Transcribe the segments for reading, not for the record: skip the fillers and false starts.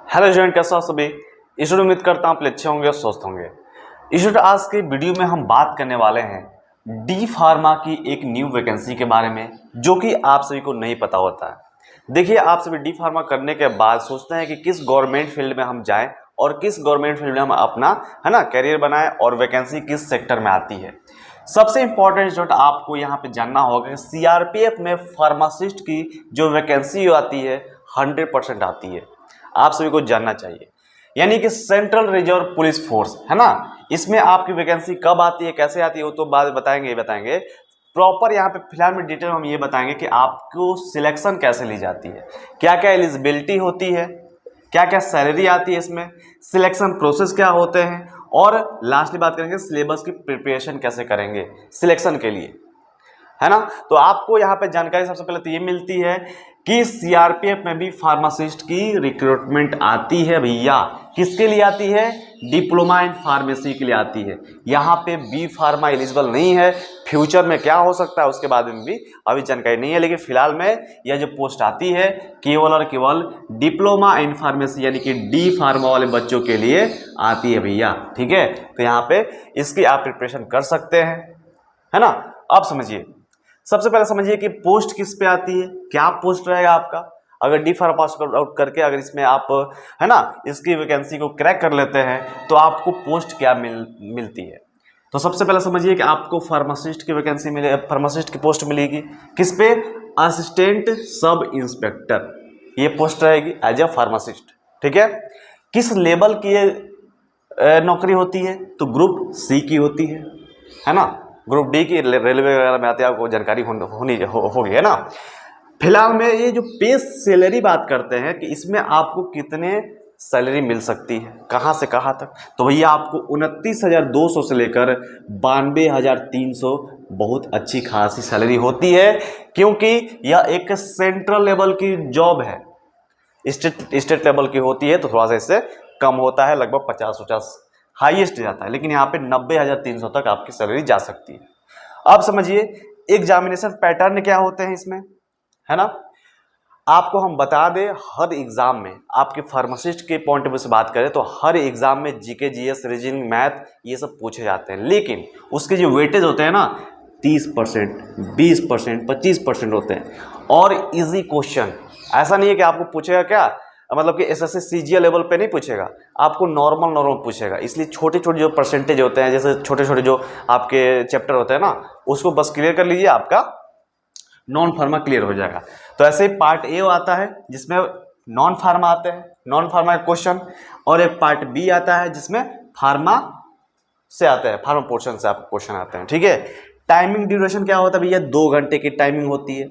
Hello student, कैसे हो सभी स्टूडेंट। उम्मीद करता हूँ आप अच्छे होंगे और स्वस्थ होंगे। स्टूडेंट, आज के वीडियो में हम बात करने वाले हैं डी फार्मा की एक न्यू वैकेंसी के बारे में, जो कि आप सभी को नहीं पता होता है। देखिए, आप सभी डी फार्मा करने के बाद सोचते हैं कि किस गवर्नमेंट फील्ड में हम जाएं और किस गवर्नमेंट फील्ड में हम अपना करियर बनाएं और वैकेंसी किस सेक्टर में आती है। सबसे इंपॉर्टेंट स्टूडेंट आपको यहाँ पे जानना होगा कि सीआरपीएफ में फार्मासिस्ट की जो वैकेंसी आती है 100% आती है। आप सभी को जानना चाहिए, यानी कि सेंट्रल रिजर्व पुलिस फोर्स है ना, इसमें आपकी वैकेंसी कब आती है, कैसे आती है, वो तो बाद बताएंगे। प्रॉपर यहाँ पे फिलहाल में डिटेल हम ये बताएंगे कि आपको सिलेक्शन कैसे ली जाती है, क्या क्या एलिजिबिलिटी होती है, क्या क्या सैलरी आती है, इसमें सिलेक्शन प्रोसेस क्या होते हैं, और लास्टली बात करेंगे सिलेबस की प्रिपरेशन कैसे करेंगे सिलेक्शन के लिए, है ना। तो आपको यहाँ पे जानकारी सबसे पहले तो ये मिलती है कि सीआरपीएफ में भी फार्मासिस्ट की रिक्रूटमेंट आती है भैया। किसके लिए आती है? डिप्लोमा इन फार्मेसी के लिए आती है। यहाँ पे बी फार्मा एलिजिबल नहीं है। फ्यूचर में क्या हो सकता है उसके बारे में भी अभी जानकारी नहीं है, लेकिन फिलहाल में यह जो पोस्ट आती है केवल और केवल डिप्लोमा इन फार्मेसी यानी कि डी फार्मा वाले बच्चों के लिए आती है भैया। ठीक है, तो यहाँ पे इसकी आप प्रिपरेशन कर सकते हैं, है ना। अब समझिए, सबसे पहले समझिए कि पोस्ट किस पे आती है, क्या पोस्ट रहेगा आपका। अगर डी फार्मा पास आउट करके अगर इसमें आप इसकी वैकेंसी को क्रैक कर लेते हैं तो आपको पोस्ट क्या मिलती है। तो सबसे पहले समझिए कि आपको फार्मासिस्ट की वैकेंसी मिले, फार्मासिस्ट की पोस्ट मिलेगी किस पे? असिस्टेंट सब इंस्पेक्टर, ये पोस्ट रहेगी एज ए फार्मासिस्ट। ठीक है, किस लेवल की ये नौकरी होती है? तो ग्रुप सी की होती है ना। ग्रुप डी की रेलवे वगैरह में आती है, आपको जानकारी होगी, है ना। फिलहाल में ये जो पे सैलरी बात करते हैं कि इसमें आपको कितने सैलरी मिल सकती है, कहाँ से कहाँ तक, तो भैया आपको 29,200 से लेकर 92,300 बहुत अच्छी खासी सैलरी होती है, क्योंकि यह एक सेंट्रल लेवल की जॉब है। स्टेट लेवल की होती है तो थोड़ा सा इससे कम होता है, लगभग 50-50 हाईएस्ट जाता है, लेकिन यहाँ पे 90,300 तक आपकी सैलरी जा सकती है। अब समझिए एग्जामिनेशन पैटर्न क्या होते हैं इसमें, है ना। आपको हम बता दें, हर एग्जाम में आपके फार्मासिस्ट के पॉइंट ऑफ व्यू से बात करें तो हर एग्जाम में जीके, जीएस, रीजनिंग, मैथ ये सब पूछे जाते हैं, लेकिन उसके जो वेटेज होते हैं ना 30%, 20%, 25% होते हैं, और इजी क्वेश्चन। ऐसा नहीं है कि आपको पूछेगा क्या, मतलब कि एसएससी सीजीएल लेवल पे नहीं पूछेगा, आपको नॉर्मल पूछेगा। इसलिए छोटे छोटे जो परसेंटेज होते हैं, जैसे छोटे छोटे जो आपके चैप्टर होते हैं ना, उसको बस क्लियर कर लीजिए, आपका नॉन फार्मा क्लियर हो जाएगा। तो ऐसे ही पार्ट ए आता है जिसमें नॉन फार्मा आते हैं, नॉन फार्मा का क्वेश्चन, और एक पार्ट बी आता है जिसमें फार्मा से आते हैं, फार्मा पोर्शन से आपको क्वेश्चन आते हैं। ठीक है, टाइमिंग ड्यूरेशन क्या होता है भैया? 2 घंटे की टाइमिंग होती है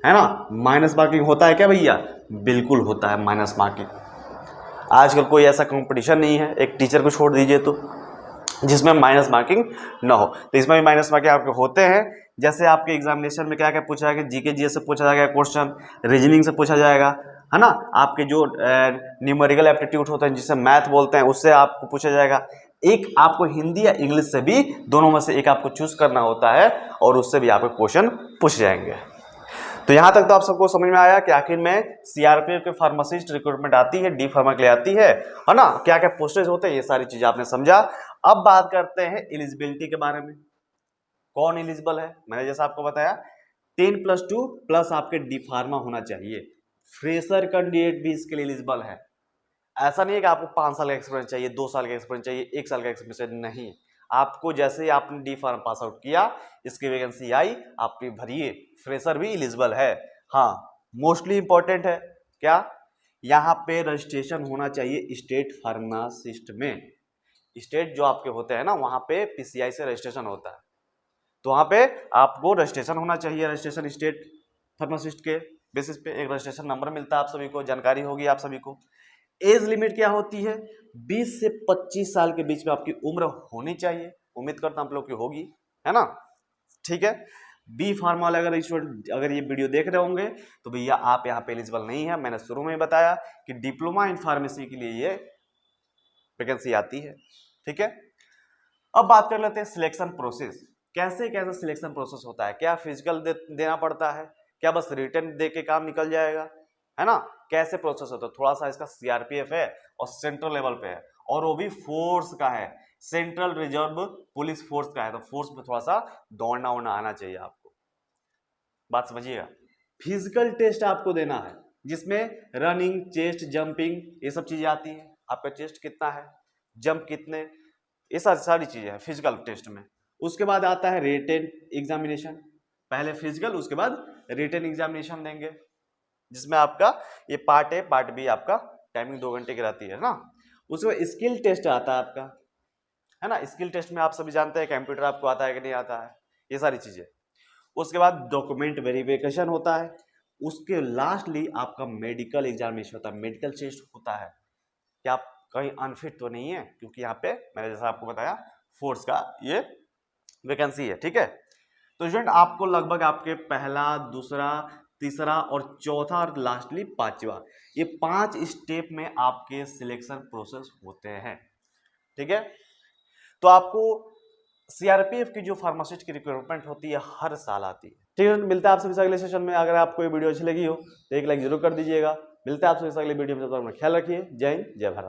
ना। माइनस मार्किंग होता है क्या भैया? बिल्कुल होता है माइनस मार्किंग। आजकल कोई ऐसा कंपटीशन नहीं है, एक टीचर को छोड़ दीजिए तो, जिसमें माइनस मार्किंग ना हो। तो इसमें भी माइनस मार्किंग आपके होते हैं। जैसे आपके एग्जामिनेशन में क्या क्या पूछा जाएगा, जीके जीएस से पूछा जाएगा क्वेश्चन, रीजनिंग से पूछा जाएगा, है ना। आपके जो न्यूमेरिकल एप्टीट्यूड होते हैं जिसे मैथ बोलते हैं, उससे आपको पूछा जाएगा। एक आपको हिंदी या इंग्लिश से भी, दोनों में से एक आपको चूज करना होता है, और उससे भी आपको क्वेश्चन पूछ जाएंगे। तो यहां तक तो आप सबको समझ में आया कि आखिर में सीआरपीएफ के फार्मासिस्ट रिक्रूटमेंट आती है, डी फार्मा के लिए आती है ना। क्या क्या पोस्टेज होते हैं, ये सारी चीजें आपने समझा। अब बात करते हैं एलिजिबिलिटी के बारे में। कौन एलिजिबल है? मैंने जैसा आपको बताया 10+2 प्लस आपके डी फार्मा होना चाहिए। फ्रेशर कैंडिडेट भी इसके लिए एलिजिबल है। ऐसा नहीं है कि आपको 5 साल का एक्सपीरियंस चाहिए, 2 साल का एक्सपीरियंस चाहिए, 1 साल का एक्सपीरियंस नहीं। आपको जैसे ही आपने डी फार्म पास आउट किया, इसकी वैकेंसी आई, आप भरिए। फ्रेशर भी एलिजिबल है। हाँ, मोस्टली इंपॉर्टेंट है क्या, यहाँ पे रजिस्ट्रेशन होना चाहिए स्टेट फार्मासिस्ट में। स्टेट जो आपके होते हैं ना, वहां पे पीसीआई से रजिस्ट्रेशन होता है, तो वहां पे आपको रजिस्ट्रेशन होना चाहिए। रजिस्ट्रेशन स्टेट फार्मासिस्ट के बेसिस पे एक रजिस्ट्रेशन नंबर मिलता है, आप सभी को जानकारी होगी आप सभी को। एज लिमिट क्या होती है? 20 से 25 साल के बीच में आपकी उम्र होनी चाहिए। उम्मीद करता हूं आप लोग की होगी, है ना। ठीक है, बी फार्मा वाले अगर स्टूडेंट अगर ये वीडियो देख रहे होंगे तो भैया आप यहाँ पे एलिजिबल नहीं है। मैंने शुरू में बताया कि डिप्लोमा इन फार्मेसी के लिए ये वैकेंसी आती है। ठीक है, अब बात कर लेते हैं सिलेक्शन प्रोसेस। कैसे कैसे सिलेक्शन प्रोसेस होता है? क्या फिजिकल देना पड़ता है? क्या बस रिटर्न दे के काम निकल जाएगा, है ना। कैसे प्रोसेस होता है, थोड़ा सा इसका सीआरपीएफ है और सेंट्रल लेवल पे है, और वो भी फोर्स का है, सेंट्रल रिजर्व पुलिस फोर्स का है, तो फोर्स में थोड़ा सा दौड़ना उड़ना आना चाहिए आपको। बात समझिएगा। फिजिकल टेस्ट आपको देना है जिसमें रनिंग, चेस्ट, जंपिंग, ये सब चीजें आती है। आपका चेस्ट कितना है, जंप कितने, ये सारी चीजें हैं फिजिकल टेस्ट में। उसके बाद आता है रिटन एग्जामिनेशन, पहले फिजिकल उसके बाद रिटन एग्जामिनेशन देंगे, जिसमें आपका ये पार्ट ए पार्ट बी आपका टाइमिंग 2 घंटे की रहती है ना। उसके बाद स्किल टेस्ट आता है आपका, है ना। स्किल टेस्ट में आप सभी जानते हैं कंप्यूटर आपको आता है कि नहीं आता है, ये सारी चीजें। उसके बाद डॉक्यूमेंट वेरिफिकेशन होता है। उसके लास्टली आपका मेडिकल एग्जामिनेशन होता है, मेडिकल टेस्ट होता है कि आप कहीं अनफिट तो नहीं है, क्योंकि यहाँ पे मैंने जैसा आपको बताया फोर्स का ये वैकेंसी है, ठीक है। तो स्टूडेंट आपको लगभग आपके पहला, दूसरा, तीसरा और चौथा और लास्टली पांचवा, ये 5 स्टेप में आपके सिलेक्शन प्रोसेस होते हैं, ठीक है। तो आपको सीआरपीएफ की जो फार्मासिस्ट की रिक्रूटमेंट होती है हर साल आती है, ठीक है। मिलता है आप सभी से अगले सेशन में। अगर आपको ये वीडियो अच्छी लगी हो तो एक लाइक जरूर कर दीजिएगा। मिलता है आप सभी से अगले वीडियो में, तब तक अपना ख्याल रखिए। जय हिंद, जय भारत।